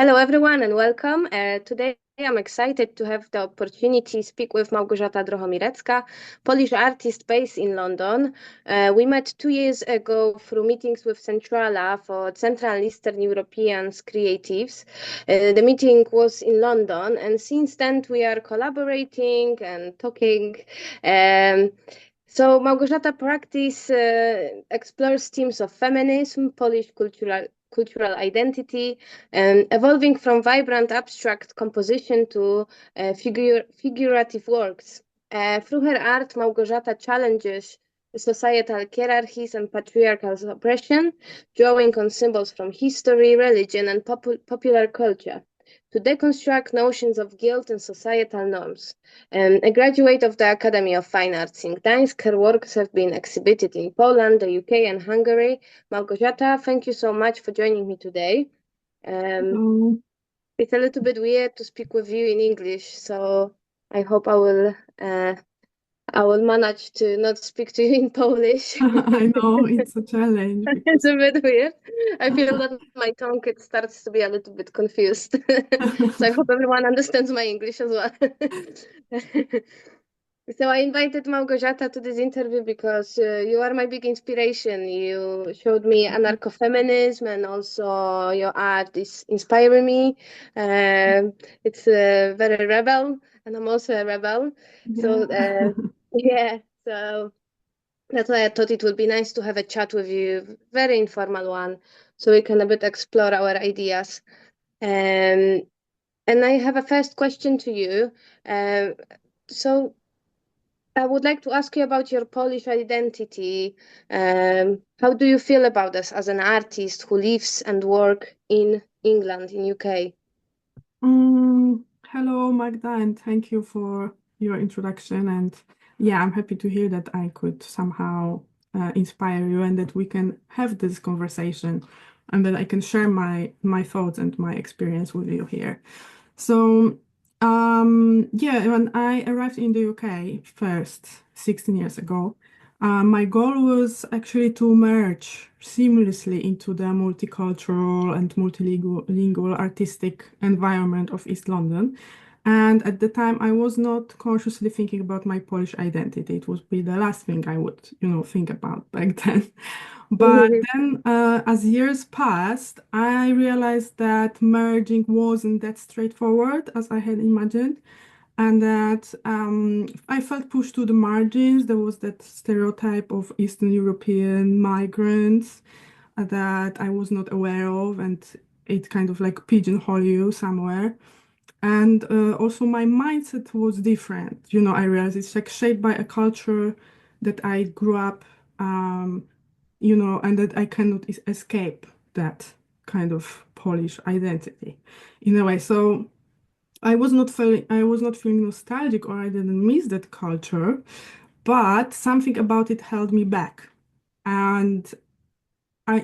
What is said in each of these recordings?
Hello, everyone, and welcome. Today, I'm excited to have the opportunity to speak with Małgorzata Drohomirecka, Polish artist based in London. We met 2 years ago through meetings with Centrala for Central and Eastern European creatives. The meeting was in London, and since then, we are collaborating and talking. So Małgorzata practice explores themes of feminism, Polish cultural identity, evolving from vibrant abstract composition to figurative works. Through her art, Małgorzata challenges societal hierarchies and patriarchal oppression, drawing on symbols from history, religion, and popular culture to deconstruct notions of guilt and societal norms. A graduate of the Academy of Fine Arts in Gdańsk, her works have been exhibited in Poland, the UK, and Hungary. Małgorzata, thank you so much for joining me today. Oh, It's a little bit weird to speak with you in English, so I hope I will manage to not speak to you in Polish. I know it's a challenge It's because a bit weird. I feel that my tongue it starts to be a little bit confused. So I hope everyone understands my English as well. So I invited Małgorzata to this interview because you are my big inspiration. You showed me anarcha-feminism and also your art is inspiring me. It's very rebel and I'm also a rebel. So yeah. yeah, so that's why I thought it would be nice to have a chat with you, very informal one, so we can a bit explore our ideas. Um, and I have a first question to you. So I would like to ask you about your Polish identity. How do you feel about this as an artist who lives and work in England, in UK? Hello, Magda, and thank you for your introduction. And yeah, I'm happy to hear that I could somehow inspire you and that we can have this conversation and that I can share my thoughts and my experience with you here. So, yeah, when I arrived in the UK first 16 years ago, my goal was actually to merge seamlessly into the multicultural and multilingual artistic environment of East London. And at the time, I was not consciously thinking about my Polish identity. It would be the last thing I would, think about back then. But then, as years passed, I realized that merging wasn't that straightforward as I had imagined, and that I felt pushed to the margins. There was that stereotype of Eastern European migrants that I was not aware of, and it kind of like pigeonhole you somewhere. And also, my mindset was different. I realized it's like shaped by a culture that I grew up. And that I cannot escape that kind of Polish identity in a way. So I was not feeling nostalgic or I didn't miss that culture, but something about it held me back. And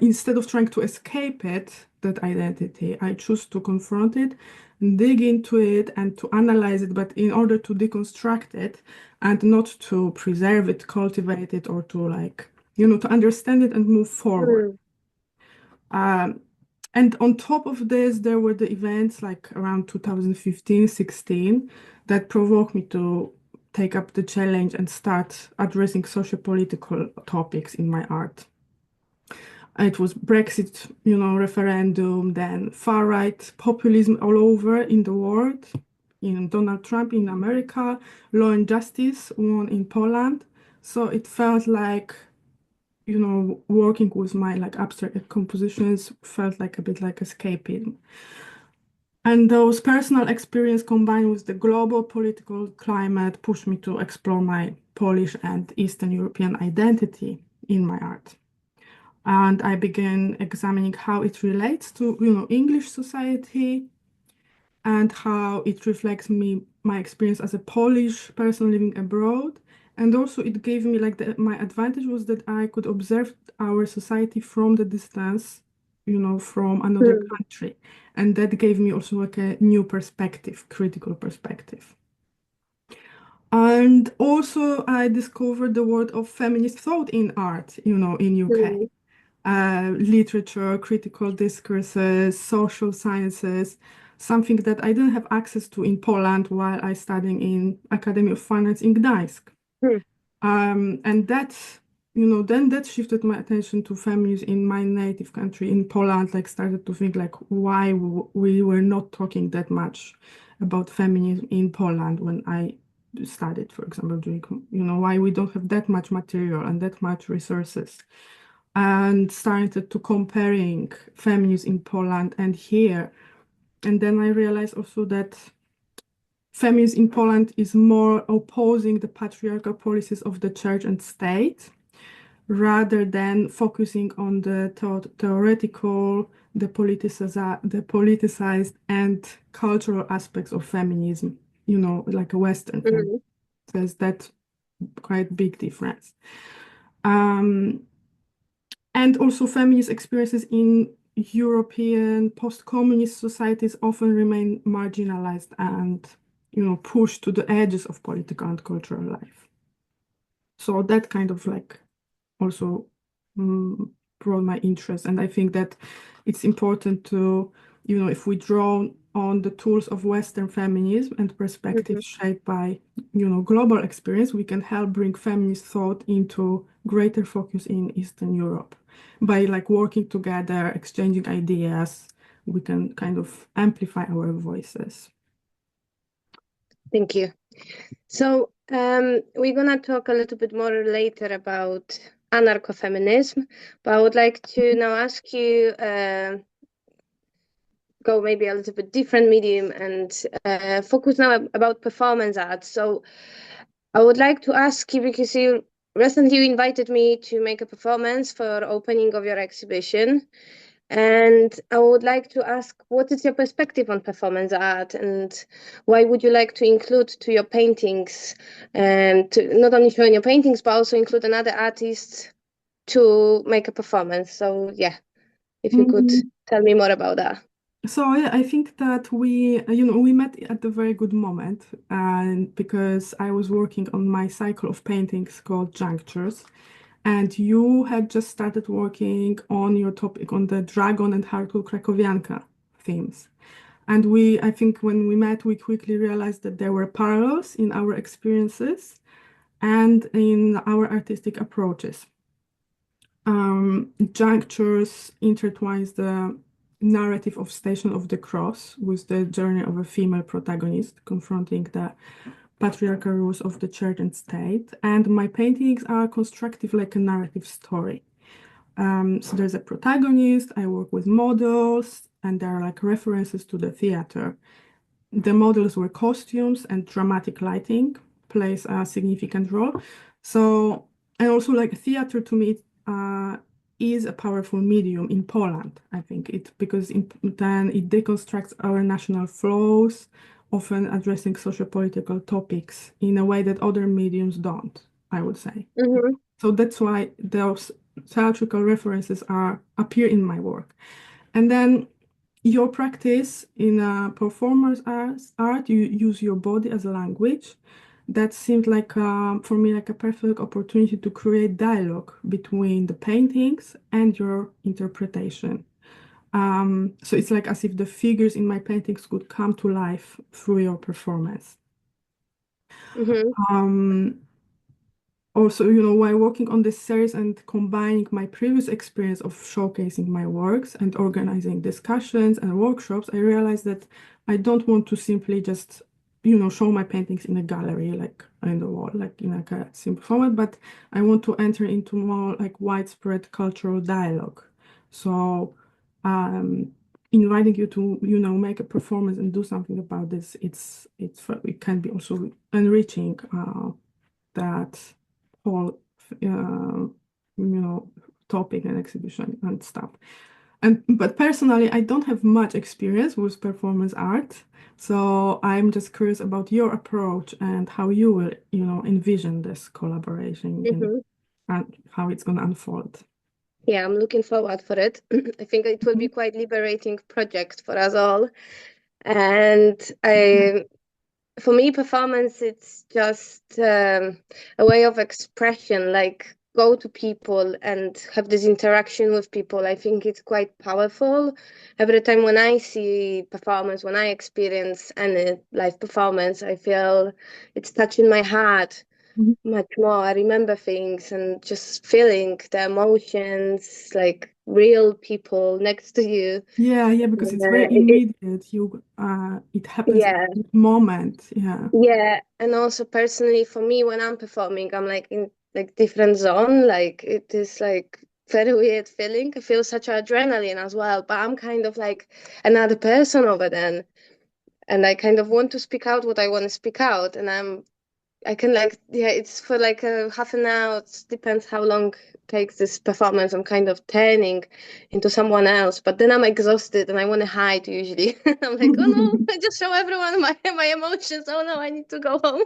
instead of trying to escape it, that identity, I choose to confront it, dig into it, and to analyze it, but in order to deconstruct it and not to preserve it, cultivate it, or to to understand it and move forward. Mm, Um, and on top of this, there were the events like around 2015, 16 that provoked me to take up the challenge and start addressing socio-political topics in my art. It was Brexit, referendum, then far-right populism all over in the world, Donald Trump in America, Law and Justice won in Poland. So it felt like, working with my like abstract compositions felt like a bit like escapism. And those personal experience combined with the global political climate pushed me to explore my Polish and Eastern European identity in my art. And I began examining how it relates to, English society and how it reflects my experience as a Polish person living abroad. And also it gave me like my advantage was that I could observe our society from the distance, from another mm, country. And that gave me also like a new perspective, critical perspective. And also I discovered the world of feminist thought in art, in UK. mm, literature, critical discourses, social sciences, something that I didn't have access to in Poland while I studying in Academy of Fine Arts in Gdańsk. Hmm. And that, then that shifted my attention to feminism in my native country, in Poland, like started to think like why we were not talking that much about feminism in Poland when I studied, for example, doing, why we don't have that much material and that much resources. And started to comparing feminism in Poland and here. And then I realized also that feminism in Poland is more opposing the patriarchal policies of the church and state rather than focusing on the theoretical, the politicized and cultural aspects of feminism, like a Western feminism. Mhm. There's that quite big difference. And also feminist experiences in European post-communist societies often remain marginalized and, pushed to the edges of political and cultural life. So that kind of like also brought my interest. And I think that it's important to, if we draw on the tools of Western feminism and perspectives shaped by, global experience, we can help bring feminist thought into greater focus in Eastern Europe. By like working together, exchanging ideas, we can kind of amplify our voices. Thank you. So we're gonna talk a little bit more later about anarcha-feminism, but I would like to now ask you go maybe a little bit different medium and focus now about performance art. So I would like to ask you, because you recently invited me to make a performance for opening of your exhibition. And I would like to ask, what is your perspective on performance art, and why would you like to include to your paintings, and to not only showing your paintings, but also include another artist to make a performance? So yeah, if you could tell me more about that. So yeah, I think that we met at a very good moment, and because I was working on my cycle of paintings called Junctures, and you had just started working on your topic on the dragon and hardcore Krakowianka themes. And I think when we met, we quickly realized that there were parallels in our experiences and in our artistic approaches. Junctures intertwines the narrative of Station of the Cross with the journey of a female protagonist confronting the patriarchal rules of the church and state. And my paintings are constructive like a narrative story. So there's a protagonist, I work with models, and there are like references to the theater. The models were costumes and dramatic lighting plays a significant role. So, and also like theater to me is a powerful medium in Poland, I think because then it deconstructs our national flows, often addressing socio-political topics in a way that other mediums don't, I would say. So that's why those theatrical references appear in my work. And then your practice in performance art, you use your body as a language. That seemed like, for me, like a perfect opportunity to create dialogue between the paintings and your interpretation. So it's like as if the figures in my paintings could come to life through your performance. Also, while working on this series and combining my previous experience of showcasing my works and organizing discussions and workshops, I realized that I don't want to simply just, show my paintings in a gallery, like on the wall, like in like a simple format, but I want to enter into more like widespread cultural dialogue. So, inviting you to, make a performance and do something about this, it can be also enriching that whole topic and exhibition and stuff. But personally, I don't have much experience with performance art, so I'm just curious about your approach and how you will, envision this collaboration and how it's going to unfold. Yeah, I'm looking forward for it. I think it will be quite liberating project for us all. And for me, performance, it's just a way of expression. Like go to people and have this interaction with people, I think it's quite powerful. Every time when I see performance, when I experience any live performance, I feel it's touching my heart Mhm. much more. I remember things and just feeling the emotions, like real people next to you. Yeah, because it's very It immediate. It happens at yeah. that moment. Yeah. Yeah, and also personally for me, when I'm performing, I'm like in like different zone. Like it is like very weird feeling. I feel such adrenaline as well, but I'm kind of like another person over then, and I kind of want to speak out what I want to speak out, and I can like yeah, it's for like a half an hour. It depends how long it takes this performance. I'm kind of turning into someone else, but then I'm exhausted and I want to hide usually. I'm like, oh no, I just show everyone my emotions. Oh no, I need to go home.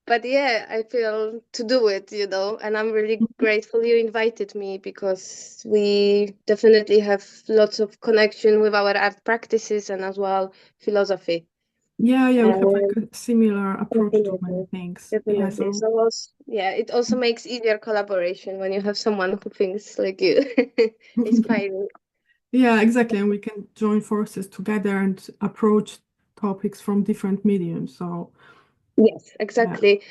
But yeah, I feel to do it, and I'm really grateful you invited me because we definitely have lots of connection with our art practices and as well philosophy. Yeah, we have like Um, a similar approach to many Definitely, things. Yeah, definitely. so So also, yeah, it also makes easier collaboration when you have someone who thinks like you. Inspiring. yeah, exactly. And we can join forces together and approach topics from different mediums. So Yes, yeah. exactly.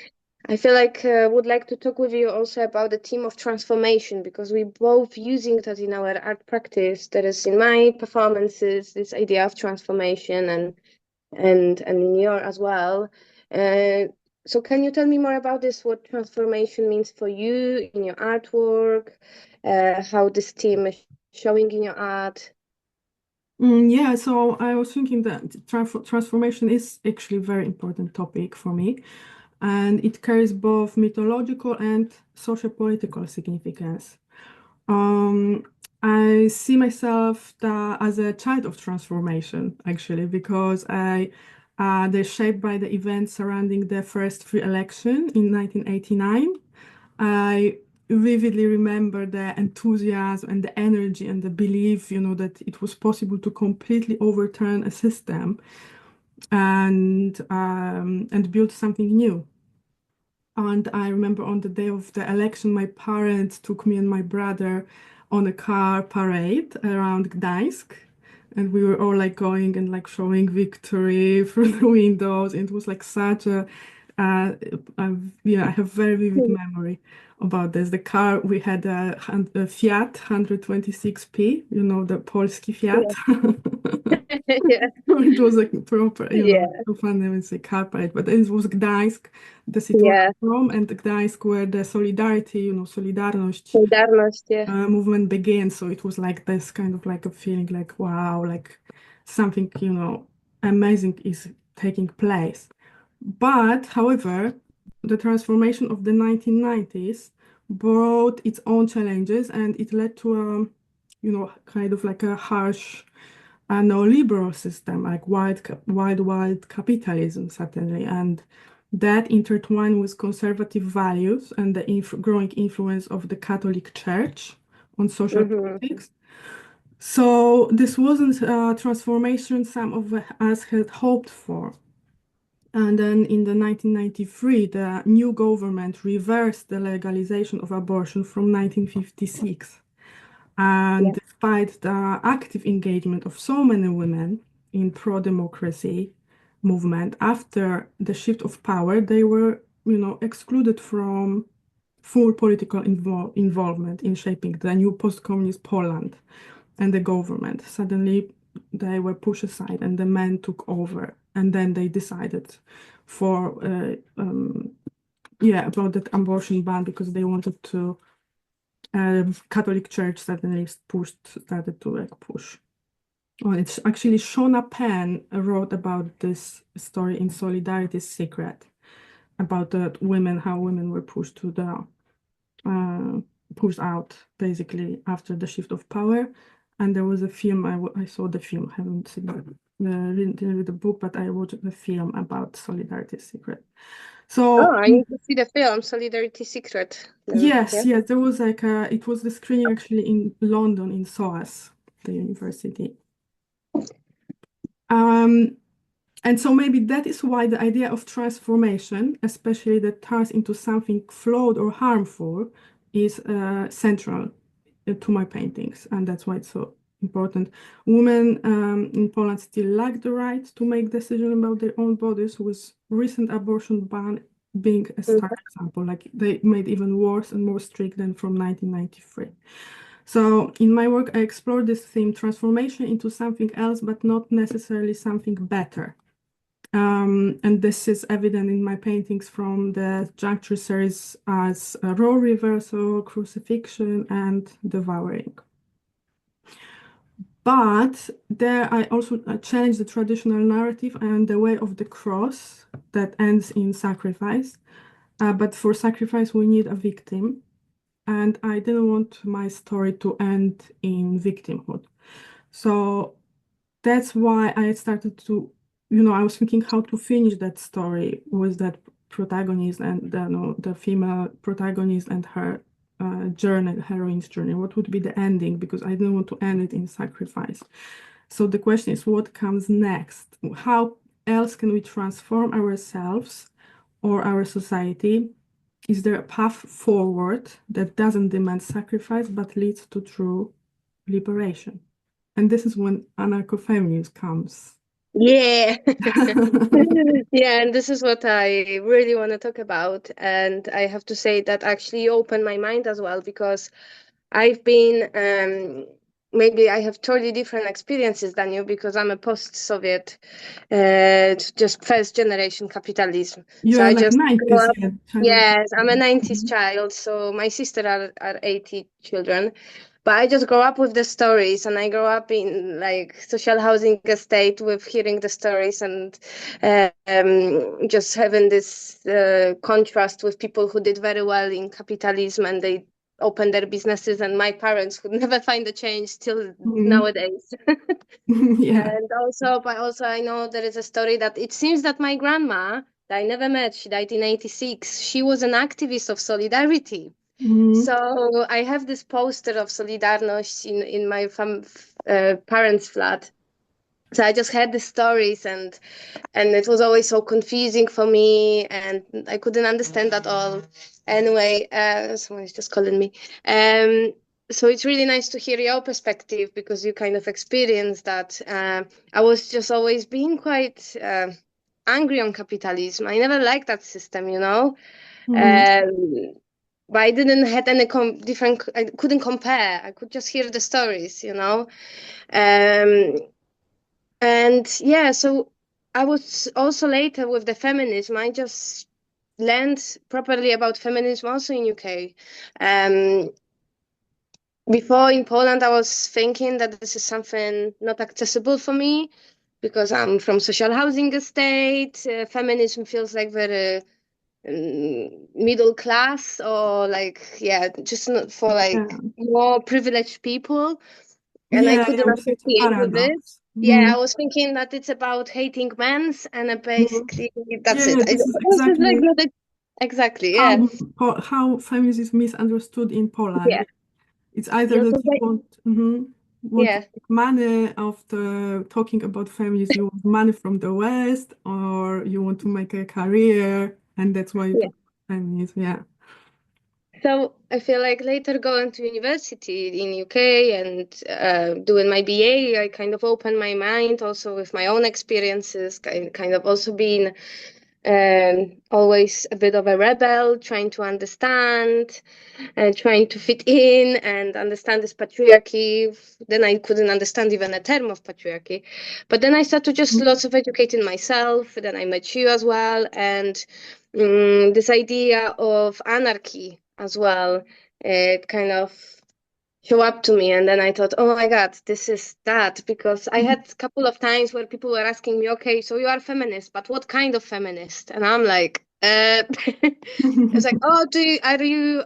I feel like would like to talk with you also about the theme of transformation because we both using that in our art practice. There is in my performances this idea of transformation and in your as well. Uh, so can you tell me more about this? What transformation means for you in your artwork? How this theme is showing in your art? Yeah, so I was thinking that transformation is actually a very important topic for me, and it carries both mythological and socio-political significance. Um, I see myself as a child of transformation, actually, because they're shaped by the events surrounding the first free election in 1989. I vividly remember the enthusiasm and the energy and the belief, that it was possible to completely overturn a system and build something new. And I remember on the day of the election, my parents took me and my brother on a car parade around Gdańsk. And we were all like going and like showing victory through the windows. It was like such uh, yeah, I have very vivid memory about this. The car, we had a Fiat 126P, the Polski Fiat. Yeah, yeah, It was like proper, yeah, so fun when say car parade, but it was Gdańsk, the city where yeah. I'm from, and Gdańsk where the Solidarity, Solidarność Solidarność, yeah. movement began. So it was like this kind of like a feeling like, wow, like something, amazing is taking place. But, however, the transformation of the 1990s brought its own challenges and it led to kind of like a harsh neoliberal system, like wild capitalism, certainly. And that intertwined with conservative values and the growing influence of the Catholic Church on social Mm-hmm. politics. So this wasn't a transformation some of us had hoped for. And then in the 1993, the new government reversed the legalization of abortion from 1956. And Yeah. despite the active engagement of so many women in pro-democracy movement, after the shift of power, they were, excluded from full political involvement in shaping the new post-communist Poland and the government. Suddenly, they were pushed aside, and the men took over. And then they decided for, about that abortion ban because they wanted to Catholic Church suddenly started to like push. Oh, it's actually Shona Penn wrote about this story in Solidarity's Secret about the women, how women were pushed to the pushed out basically after the shift of power. And there was a film. I saw the film. Haven't seen didn't read the book, but I watched the film about Solidarity's Secret. Oh, So I need to see the film Solidarity Secret. Then, yes, yeah. yes, there was like it was the screening actually in London in SOAS, the university. Um, And so maybe that is why the idea of transformation, especially that turns into something flawed or harmful, is central to my paintings. And that's why it's so important. Women in Poland still lack the right to make decisions about their own bodies, with recent abortion ban being a stark example. Like they made even worse and more strict than from 1993. So in my work, I explore this theme, transformation into something else, but not necessarily something better. And this is evident in my paintings from the juncture series as role reversal, crucifixion, and devouring. But there I also challenge the traditional narrative and the way of the cross that ends in sacrifice. But for sacrifice, we need a victim. And I didn't want my story to end in victimhood. So that's why I started to, I was thinking how to finish that story with that protagonist and the female protagonist and her journey, heroine's journey. What would be the ending? Because I didn't want to end it in sacrifice. So the question is, what comes next? How else can we transform ourselves or our society? Is there a path forward that doesn't demand sacrifice but leads to true liberation? And this is when anarcha-feminism comes. Yeah. Yeah, and this is what I really want to talk about. And I have to say that actually opened my mind as well, because I've been maybe I have totally different experiences than you, because I'm a post-Soviet, just first generation capitalism. So You're I like just grew 90s, up. yeah, child of Yes, I'm a 90s Mhm. child, so my sister are 80 children. But I just grow up with the stories, and I grow up in like social housing estate with hearing the stories, and just having this contrast with people who did very well in capitalism and they opened their businesses, and my parents could never find a change till Mhm. nowadays. Yeah. And also I know there is a story that it seems that my grandma that I never met, she died in 86. She was an activist of solidarity. Mhm. So I have this poster of Solidarność in my parents' flat. So I just heard the stories, and it was always so confusing for me, and I couldn't understand at all. Anyway, someone is just calling me. Um, so it's really nice to hear your perspective, because you kind of experienced that. I was just always being quite angry on capitalism. I never liked that system, you know. Mhm. Um, but I didn't had any different. I couldn't compare. I could just hear the stories, you know. Um, and yeah, so I was also later with the feminism. I just learned properly about feminism also in UK. Um, Before in Poland, I was thinking that this is something not accessible for me, because I'm from social housing estate. Feminism feels like very middle class, or like, yeah, just not for Yeah. like more privileged people, and I Yeah, couldn't yeah, it's a associate with it. paradox. Yeah, I Mhm. was thinking that it's about hating men, and Mhm. basically that's Yeah, it. this is It was just like exactly not exactly, how yeah, how feminism is misunderstood in Poland. yeah, It's either yeah, that so you want to yeah, make money after talking about feminism, you want money from the West, or you want to make a career, and that's why you yeah. talk about feminism. Yeah. So I feel like later going to university in UK and doing my BA, I kind of opened my mind also with my own experiences, kind of also being always a bit of a rebel, trying to understand and trying to fit in and understand this patriarchy. Then I couldn't understand even a term of patriarchy. But then I started just lots of educating myself. Then I met you as well. And this idea of anarchy as well, it kind of show up to me, and then I thought, oh my god, this is that, because I had a couple of times where people were asking me, okay, so you are feminist, but what kind of feminist? And I'm like, it's like, oh, are you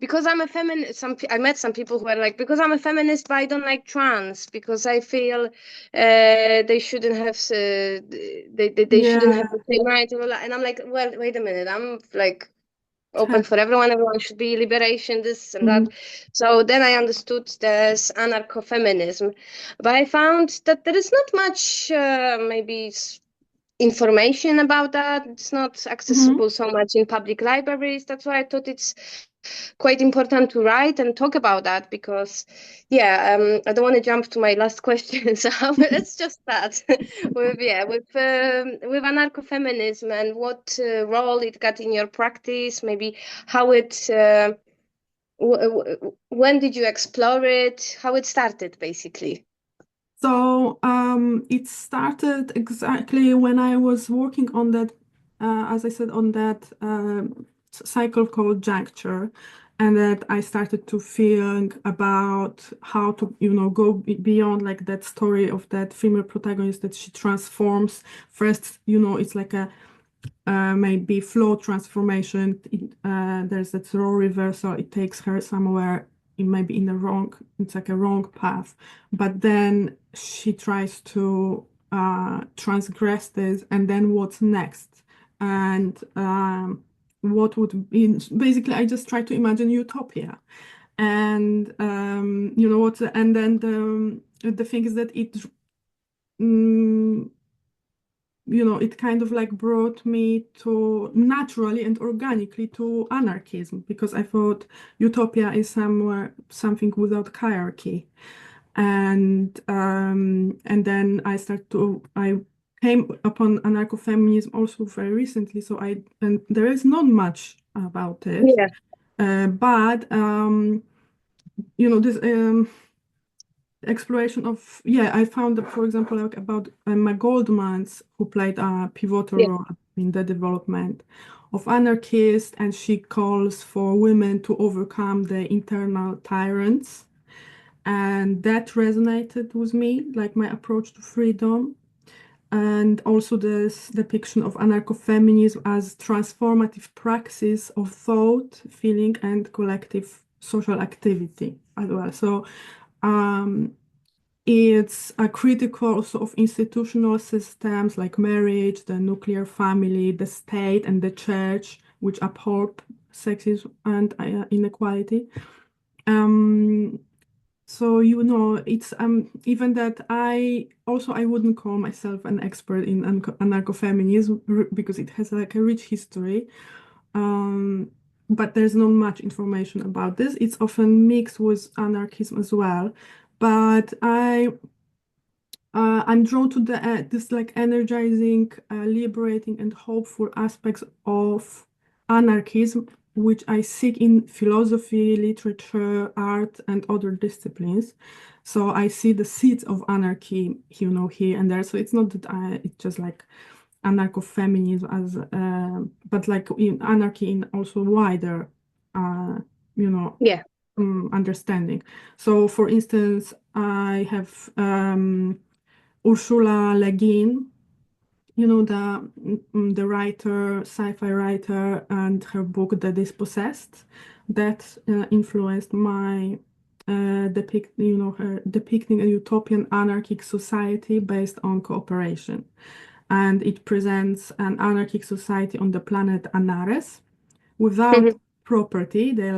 because I'm a feminist. I met some people who were like, because I'm a feminist, but I don't like trans, because I feel they shouldn't have they shouldn't Yeah. have the same rights, and I'm like, well, wait a minute, I'm like open for everyone should be liberation, this and that. So then I understood there's anarcha-feminism, but I found that there is not much maybe information about that. It's not accessible so much in public libraries. That's why I thought it's quite important to write and talk about that, because I don't want to jump to my last question, so let's just start with anarcho-feminism and what role it got in your practice, maybe how it when did you explore it, how it started basically. So it started exactly when I was working on that, as I said, on that cycle called juncture, and that I started to think about how to, go beyond like that story of that female protagonist that she transforms. First, it's like a maybe flow transformation. There's that role reversal. It takes her somewhere, maybe in the wrong, it's like a wrong path. But then she tries to transgress this, and then what's next? And what would be, basically, I just try to imagine utopia. And and then the thing is that mm, it kind of like brought me to naturally and organically to anarchism, because I thought utopia is something without hierarchy. And then I came upon anarcho-feminism also very recently. And there is not much about it. Yeah. But this exploration of, I found that, for example, like about Emma Goldman's, who played a pivotal role in the development of anarchists, and she calls for women to overcome the internal tyrants. And that resonated with me, like my approach to freedom. And also this depiction of anarcho-feminism as transformative praxis of thought, feeling, and collective social activity as well. So it's a critical also of institutional systems like marriage, the nuclear family, the state, and the church, which uphold sexism and inequality. So it's even that I wouldn't call myself an expert in anarcho-feminism because it has like a rich history. But there's not much information about this. It's often mixed with anarchism as well. But I'm drawn to this like energizing, liberating, and hopeful aspects of anarchism, which I seek in philosophy, literature, art, and other disciplines. So I see the seeds of anarchy, here and there. So it's not that it's just like anarcho-feminism but like in anarchy in also wider, understanding. So, for instance, I have Ursula Le Guin, the writer, sci-fi writer, and her book The Dispossessed, that influenced my her depicting a utopian anarchic society based on cooperation. And it presents an anarchic society on the planet Anares without property. They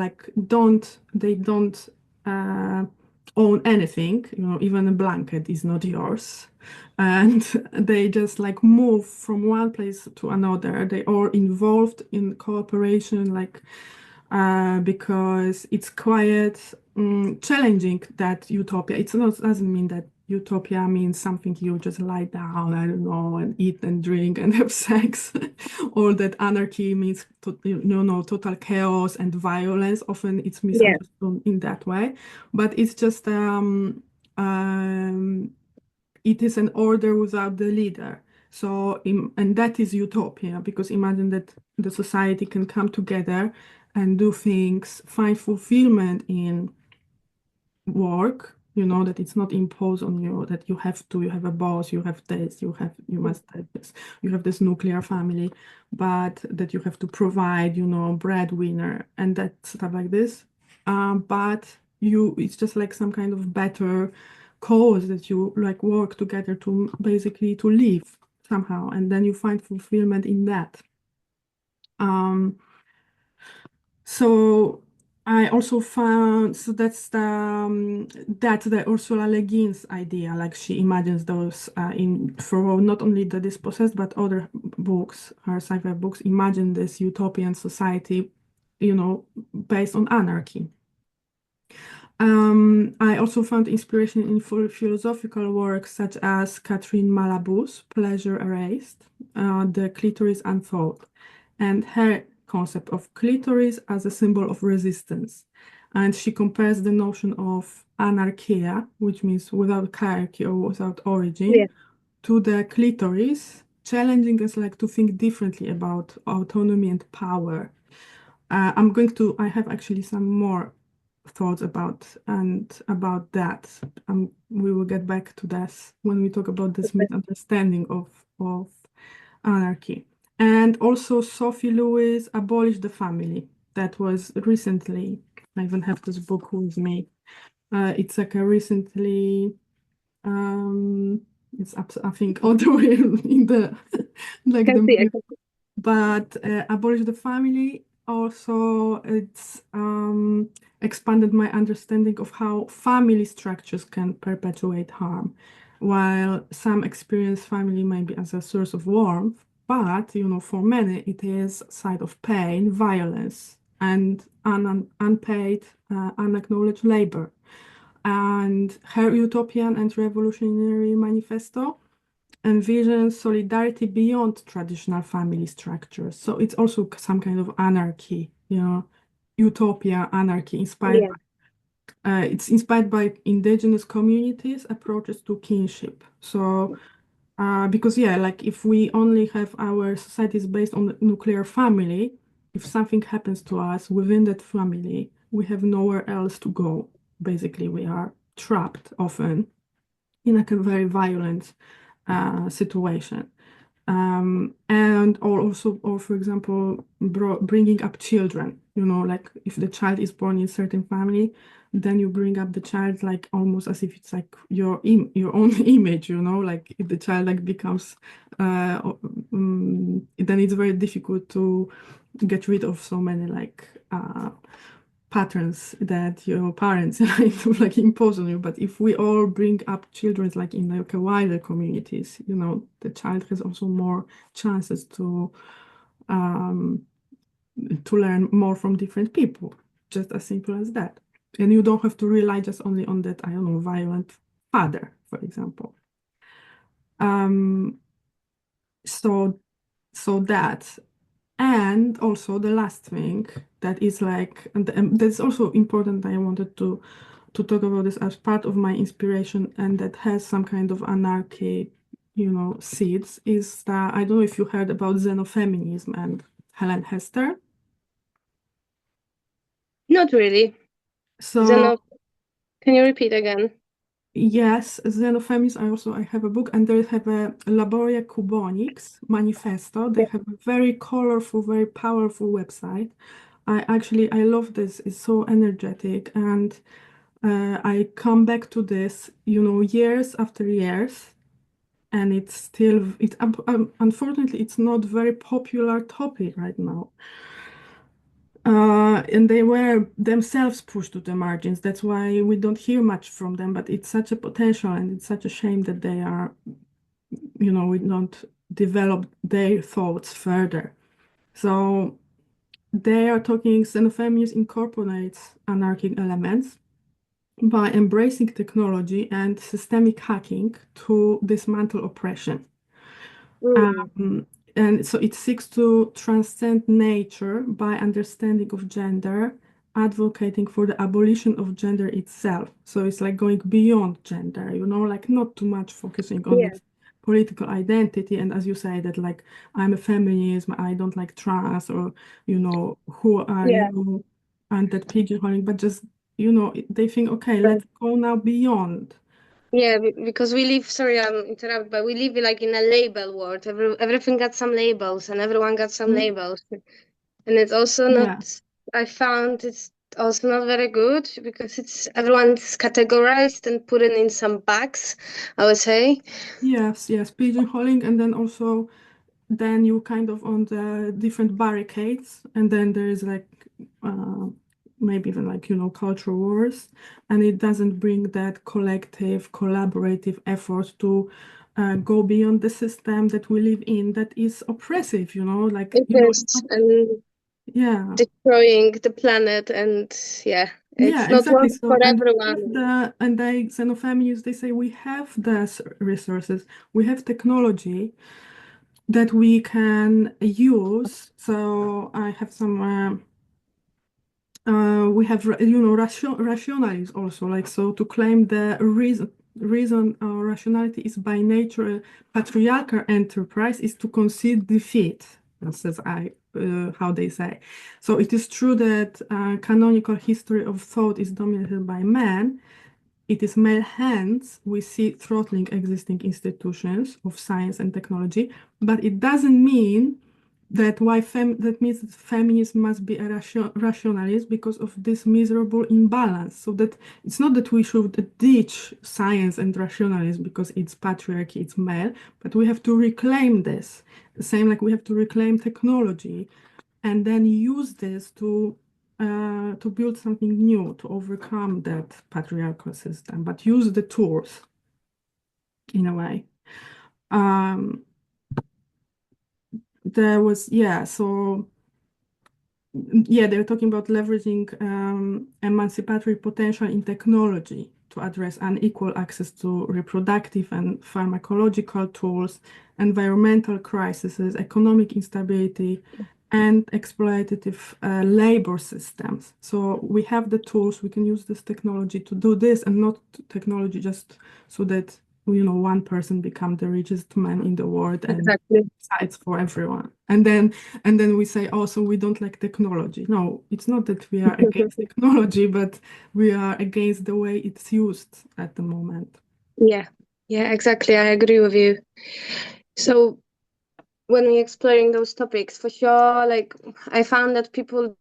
don't own anything, even a blanket is not yours. And they just like move from one place to another. They are involved in cooperation, like because it's quite challenging, that utopia. It doesn't mean that utopia means something you just lie down, I don't know, and eat and drink and have sex, or that anarchy means total chaos and violence. Often it's misunderstood in that way, but it's just it is an order without the leader. So, and that is utopia, because imagine that the society can come together and do things, find fulfillment in work, that it's not imposed on you, that you have a boss, you have this, you must have this, you have this nuclear family, but that you have to provide, breadwinner and that stuff like this. But it's just like some kind of better cause that you like work together to basically to live somehow, and then you find fulfillment in that. So I also found, so that's the Ursula Le Guin's idea. Like she imagines those in for not only the Dispossessed but other books, her sci-fi books, imagine this utopian society, based on anarchy. I also found inspiration in philosophical works such as Catherine Malabou's Pleasure Erased, The Clitoris Unfold, and her concept of clitoris as a symbol of resistance. And she compares the notion of anarchia, which means without hierarchy or without origin, Yeah. to the clitoris, challenging us like to think differently about autonomy and power. I have actually some more thoughts about that. We will get back to this when we talk about this misunderstanding of anarchy. And also Sophie Lewis abolished the family. That was recently. I even have this book with me. It's like a recently. Um, it's up, I think all the way in the like Can the see, I middle, can but abolish the family also it's expanded my understanding of how family structures can perpetuate harm. While some experience family maybe as a source of warmth, but for many it is a site of pain, violence, and unpaid, unacknowledged labor. And her utopian and revolutionary manifesto envisions solidarity beyond traditional family structures. So it's also some kind of anarchy, utopia, anarchy inspired yeah. by, it's inspired by indigenous communities' approaches to kinship. So, because yeah, like if we only have our societies based on the nuclear family, if something happens to us within that family, we have nowhere else to go. Basically, we are trapped often in like a very violent situation. And or for example, bringing up children, like if the child is born in a certain family, then you bring up the child like almost as if it's like your own image, like if the child like becomes, then it's very difficult to get rid of so many like patterns that your parents like impose on you. But if we all bring up children like in like a wider communities, the child has also more chances um, to learn more from different people. Just as simple as that. And you don't have to rely just only on that, I don't know, violent father, for example. Um, so so that. And also the last thing that is like, and that's also important. I wanted to talk about this as part of my inspiration, and that has some kind of anarchy, seeds. Is that I don't know if you heard about xenofeminism and Helen Hester. Not really. So Zeno, can you repeat again? yes, xenofeminism. I have a book, and they have a Laboria Cubonics manifesto. They Yeah. have a very colorful, very powerful website. I love this. It's so energetic, and I come back to this, years after years, and unfortunately it's not very popular topic right now. And they were themselves pushed to the margins. That's why we don't hear much from them. But it's such a potential, and it's such a shame that they are, we don't develop their thoughts further. So they are talking xenofeminism incorporates anarchic elements by embracing technology and systemic hacking to dismantle oppression. Mm. Um, and so it seeks to transcend nature by understanding of gender, advocating for the abolition of gender itself. So it's like going beyond gender, like not too much focusing on Yeah. this political identity. And as you say, that like I'm a feminist, I don't like trans, or, who are Yeah. you? And that pigeonholing, but just, they think, okay, Right. let's go now beyond. Yeah, because we live, sorry, I'm interrupt, but we live like in a label world. Everything got some labels and everyone got some Mhm. labels. And it's also Yeah. not, I found it's also not very good because it's everyone's categorized and put it in some bags, I would say. Yes, yes, pigeonholing, and then also then you kind of on the different barricades, and then there is like maybe even like, culture wars, and it doesn't bring that collective, collaborative effort to go beyond the system that we live in that is oppressive, like, It is, and yeah. destroying the planet, and yeah, Yeah, it's not exactly. work So, for and we have everyone. the xenofeminists, they say we have the resources, we have technology that we can use. So I have some, we have, rationalists also, like, so to claim the reason or rationality is by nature a patriarchal enterprise is to concede defeat, says how they say. So it is true that canonical history of thought is dominated by men. It is male hands we see throttling existing institutions of science and technology, but it doesn't mean that that means that feminism must be a rationalist because of this miserable imbalance. So that it's not that we should ditch science and rationalism because it's patriarchy, it's male, but we have to reclaim this. The same like we have to reclaim technology and then use this to build something new, to overcome that patriarchal system, but use the tools in a way. There was, yeah, so yeah, they were talking about leveraging emancipatory potential in technology to address unequal access to reproductive and pharmacological tools, environmental crises, economic instability, and exploitative labor systems. So we have the tools, we can use this technology to do this, and not technology just so that one person become the richest man in the world and Exactly. decides for everyone. And then we say also we don't like technology. No, it's not that we are against technology, but we are against the way it's used at the moment. Yeah, yeah, exactly. I agree with you. So when we're exploring those topics, for sure, like I found that people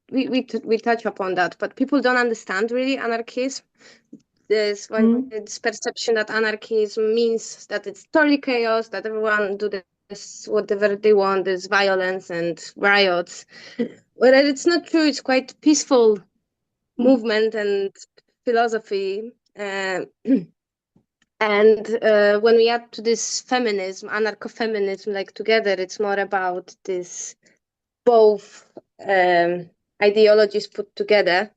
we touch upon that, but people don't understand really anarchism. There's like Mm. this perception that anarchism means that it's totally chaos, that everyone do this whatever they want, there's violence and riots. Whereas it's not true, it's quite peaceful movement and philosophy. And when we add to this feminism, anarcha-feminism, like together, it's more about this both ideologies put together.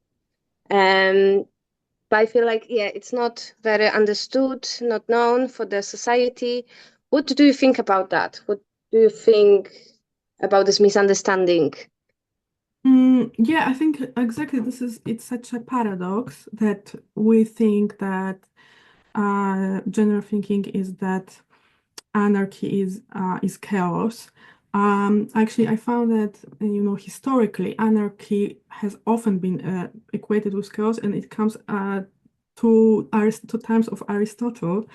Um, but I feel like, yeah, it's not very understood, not known for the society. What do you think about that? What do you think about this misunderstanding? Yeah, I think exactly it's such a paradox that we think that general thinking is that anarchy is chaos. Actually, I found that historically anarchy has often been equated with chaos, and it comes to times of Aristotle,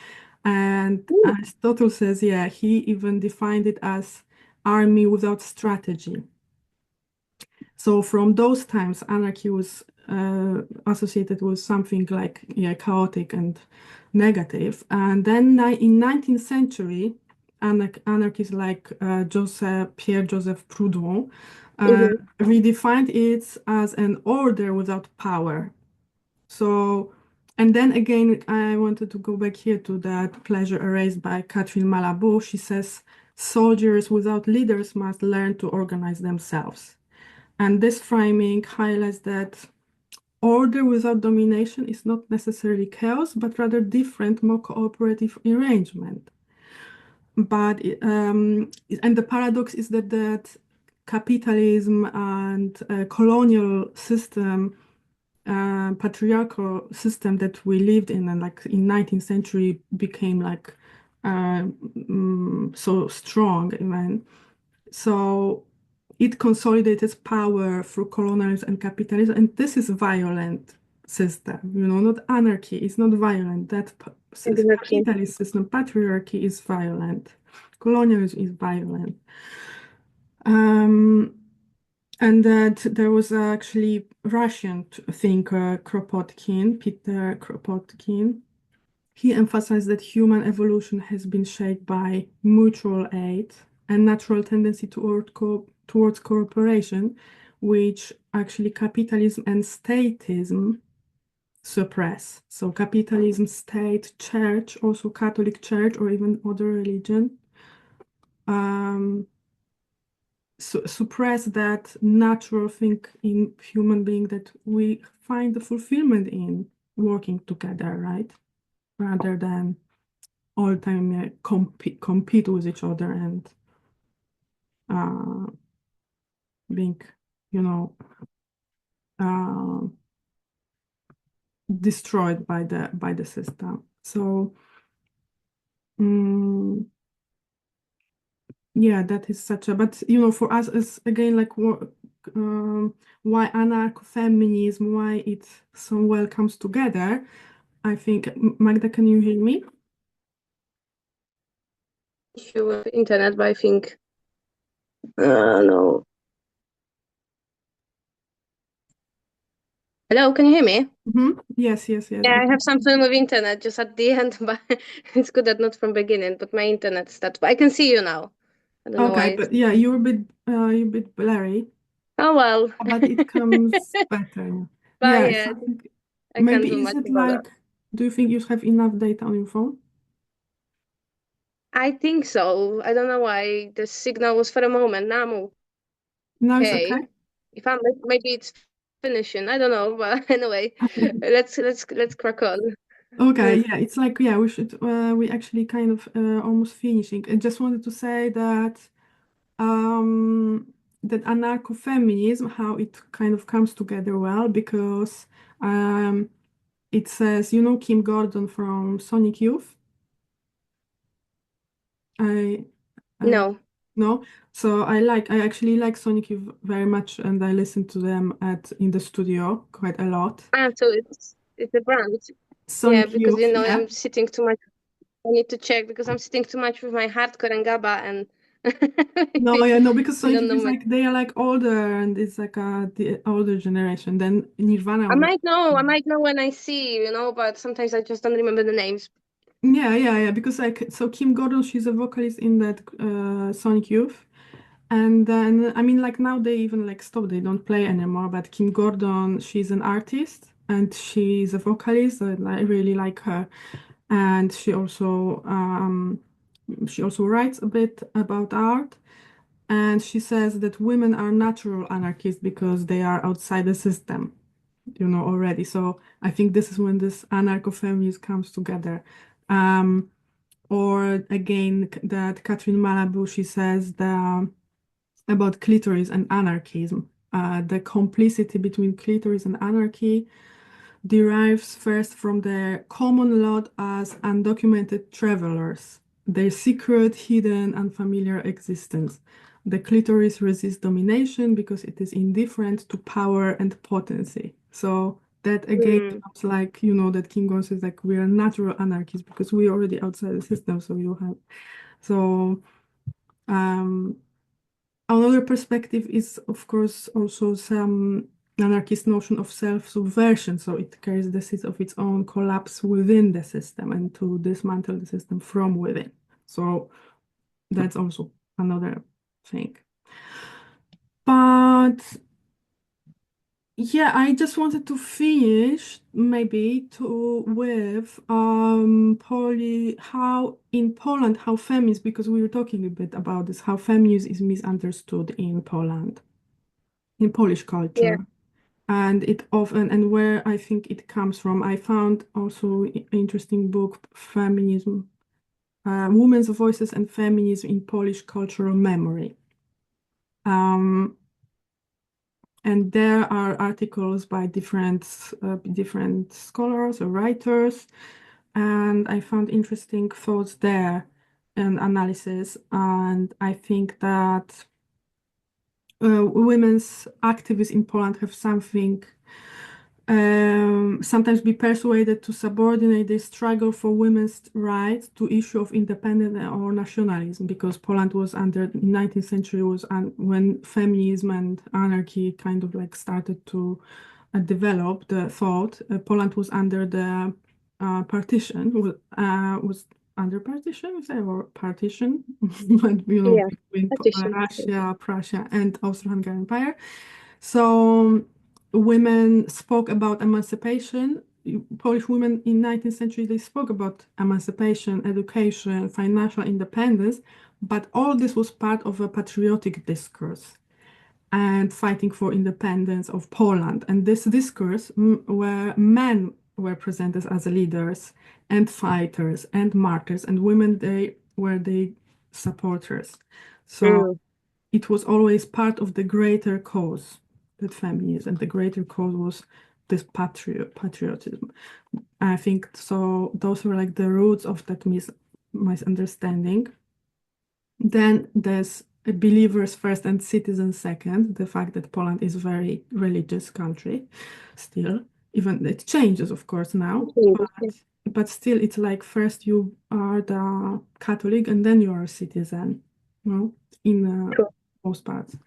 and Mm. Aristotle says, yeah, he even defined it as army without strategy. So from those times, anarchy was associated with something like, yeah, chaotic and negative. And then in 19th century, anarchists like Pierre-Joseph Proudhon Mhm. redefined it as an order without power. So, and then again, I wanted to go back here to that pleasure erased by Catherine Malabou. She says, soldiers without leaders must learn to organize themselves. And this framing highlights that order without domination is not necessarily chaos, but rather different, more cooperative arrangement. But and the paradox is that capitalism and colonial system, patriarchal system that we lived in, and like in 19th century became like so strong, even. So it consolidates power through colonialism and capitalism, and this is a violent system, not anarchy. It's not violent. That Exactly. capitalist system, patriarchy is violent. Colonialism is violent. And that there was actually Russian thinker Kropotkin, Peter Kropotkin. He emphasized that human evolution has been shaped by mutual aid and natural tendency towards cooperation, which actually capitalism and statism suppress. So capitalism, state, church, also Catholic Church or even other religion, suppress that natural thing in human being that we find the fulfillment in working together, right? Rather than all the time compete with each other and being, you know, uh, destroyed by the system. So yeah, that is such a, but for us it's again like why anarcho-feminism, why it so well comes together. I think, Magda, can you hear me? Issue with internet, but I think no. Hello, can you hear me? Yes, yes, yes. Yeah, I have something with internet just at the end, but it's good that not from beginning. But my internet stopped. But I can see you now. I don't know why. Okay, but yeah, you're a bit blurry, Oh well. but it comes better. But Yeah, yeah, so I think I can't maybe do is much it about that. like, do you think you have enough data on your phone? I think so. I don't know why the signal was for a moment. Now I'm No, it's okay. okay. If I'm maybe it's finishing. I don't know. But anyway, let's crack on. Okay, yeah, it's like, yeah, we actually kind of almost finishing. I just wanted to say that anarcho-feminism, how it kind of comes together well, because it says, Kim Gordon from Sonic Youth. I No. No, so I actually like Sonic Youth very much, and I listen to them in the studio quite a lot. Ah, so it's a brand. Yeah, Sonic because Youth, yeah. I'm sitting too much. I need to check because I'm sitting too much with my hardcore and GABA and No, maybe yeah, no, because I Sonic don't Youth know is much. like they are like older, and it's like the older generation. Then Nirvana I was, might know. I might know when I see, but sometimes I just don't remember the names. yeah, because like so Kim Gordon, she's a vocalist in that Sonic Youth. And then, I mean, like now they even like stop, they don't play anymore. But Kim Gordon, she's an artist and she's a vocalist, and I really like her. And she also writes a bit about art. And she says that women are natural anarchists because they are outside the system, already. So I think this is when this anarcho-feminism comes together. Or again, that Catherine Malabou, she says about clitoris and anarchism. The complicity between clitoris and anarchy derives first from their common lot as undocumented travelers, their secret, hidden, unfamiliar existence. The clitoris resists domination because it is indifferent to power and potency. So that again Hmm. comes like, that Kim Gon says like we are natural anarchists because we're already outside the system. So um another perspective is, of course, also some anarchist notion of self-subversion. So it carries the seeds of its own collapse within the system and to dismantle the system from within. So that's also another thing. But yeah, I just wanted to finish maybe with how in Poland, how feminism, because we were talking a bit about this, how feminism is misunderstood in Poland, in Polish Yeah. culture, and it often, and where I think it comes from. I found also an interesting book, Feminism, Women's Voices and Feminism in Polish Cultural Memory. And there are articles by different scholars or writers, and I found interesting thoughts there and analysis. And I think that women's activists in Poland have sometimes be persuaded to subordinate the struggle for women's rights to issue of independence or nationalism, because Poland was under 19th century when feminism and anarchy kind of like started to develop the thought. Poland was under the partition, was under partition, or partition, but between Partition. Russia, Prussia, and Austro-Hungarian Empire. So women spoke about emancipation. Polish women in 19th century, they spoke about emancipation, education, financial independence, but all this was part of a patriotic discourse and fighting for independence of Poland. And this discourse where men were presented as leaders and fighters and martyrs, and women, they were the supporters. So it was always part of the greater cause, that feminism, and the greater cause was this patriotism. I think so. Those were like the roots of that misunderstanding. Then there's believers first and citizens second. The fact that Poland is a very religious country still, even it changes, of course, now, but still it's like first you are the Catholic and then you are a citizen, you know, in most parts.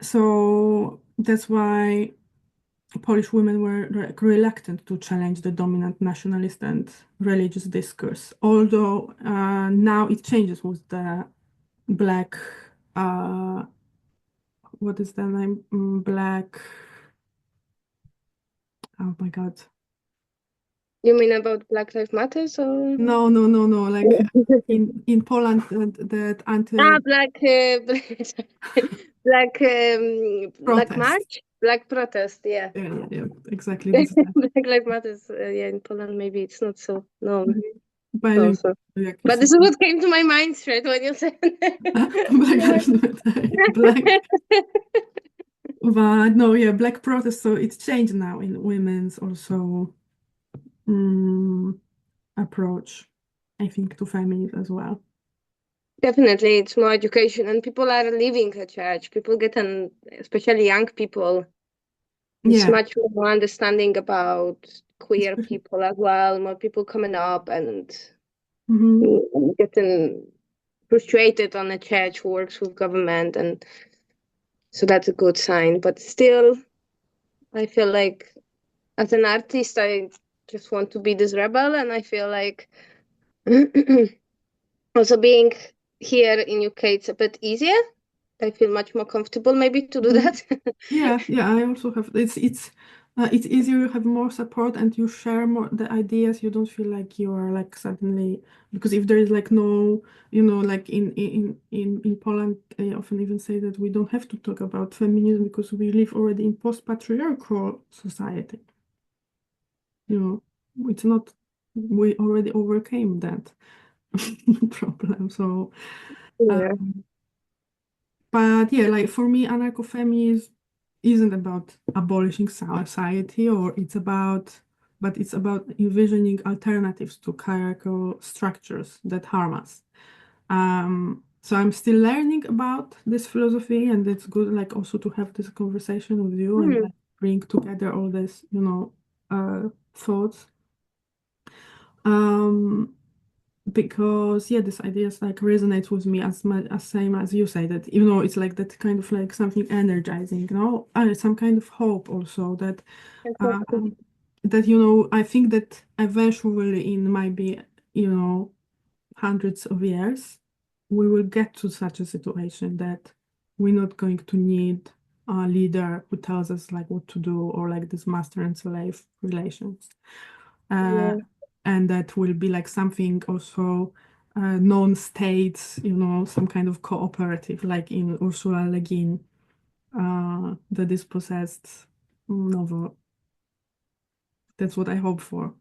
So that's why Polish women were reluctant to challenge the dominant nationalist and religious discourse. Although now it changes with the black, what is the name? Black, oh my God. You mean about Black Lives Matter? Or No. Like in Poland, that anti Black protest. March, Black protest. Yeah, yeah, exactly. This is Black Lives Matter. Yeah, in Poland maybe it's not so known. But Also. But this is what came to my mind straight when you said Black Lives Matter. Black. But no, yeah, black protest. So it's changed now in women's also approach, I think, to feminism as well. Definitely, it's more education, and people are leaving the church. People get especially young people. It's much more understanding about queer people as well. More people coming up and getting frustrated on the church who works with government, and so that's a good sign. But still, I feel like as an artist, I just want to be this rebel, and I feel like also being here in UK, it's a bit easier. I feel much more comfortable maybe to do that. yeah, I also have it's easier, you have more support and you share more the ideas. You don't feel like you are like suddenly, because if there is like no, like in Poland, I often even say that we don't have to talk about feminism because we live already in post-patriarchal society. It's not, we already overcame that problem. So but yeah, like for me, anarcho-feminism isn't about abolishing society, but it's about envisioning alternatives to hierarchical structures that harm us. So I'm still learning about this philosophy, and it's good, like, also to have this conversation with you and like, bring together all this, thoughts. Because this idea is like resonates with me as much as same as you say, that it's like that kind of like something energizing, and some kind of hope also that I think that eventually in maybe hundreds of years we will get to such a situation that we're not going to need a leader who tells us like what to do, or like this master and slave relations. And that will be like something also non-states, some kind of cooperative, like in Ursula Le Guin, the dispossessed novel. That's what I hope for.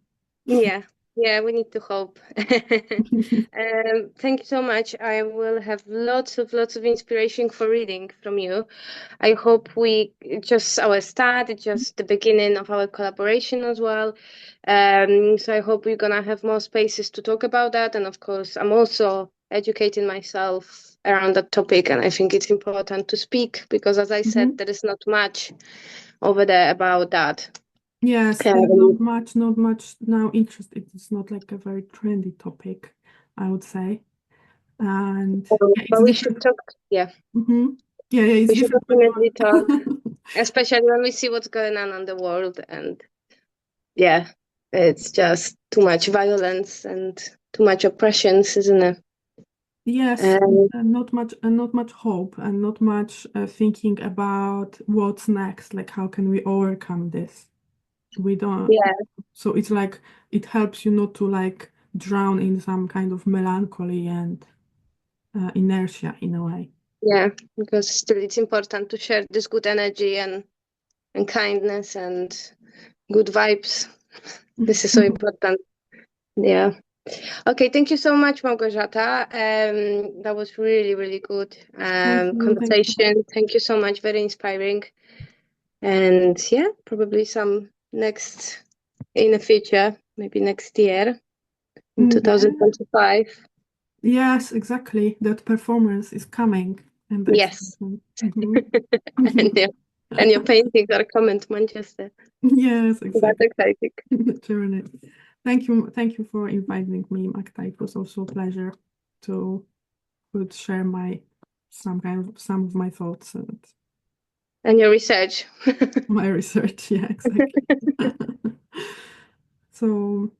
Yeah, we need to hope. Thank you so much. I will have lots of inspiration for reading from you. I hope just our start, it's just the beginning of our collaboration as well. So I hope we're gonna have more spaces to talk about that. And of course, I'm also educating myself around that topic, and I think it's important to speak because, as I said, there is not much over there about that. Yes, not much now interest. It's not like a very trendy topic, I would say. And but we should talk. Yeah. It's we should different definitely talk, especially when we see what's going on in the world. And It's just too much violence and too much oppressions, isn't it? Yes, Um, and not much hope, and not much thinking about what's next. Like, how can we overcome this? We don't. yeah, So it's like it helps you not to like drown in some kind of melancholy and inertia in a way. yeah, because still it's important to share this good energy and kindness and good vibes. This is so important. Yeah. Okay, thank you so much, Małgorzata. That was really, really good Thank you. Thank you. conversation. Thank you so much. Very inspiring. And yeah, probably some next in the future, maybe next year in Yeah. 2025. Yes, exactly. That performance is coming and the Yes. expression. Mhm. and, your, and your paintings are coming to Manchester. Yes, That's exactly. exciting. Literally. Thank you for inviting me, Magda. It was also a pleasure to could share my some of my thoughts and And your research. my research. Yeah, exactly. So,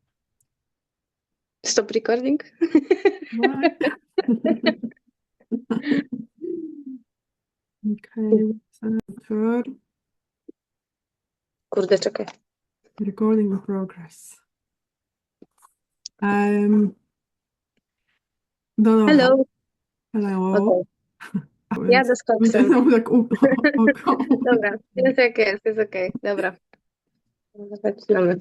Stop recording. bye. Okay, third Kurde, czekaj. recording in progress. Um, no, no, Hello. hello. Okay. Jadę z koksem. Tak, Dobra, jest jak jest okej. Dobra. Zaczynamy.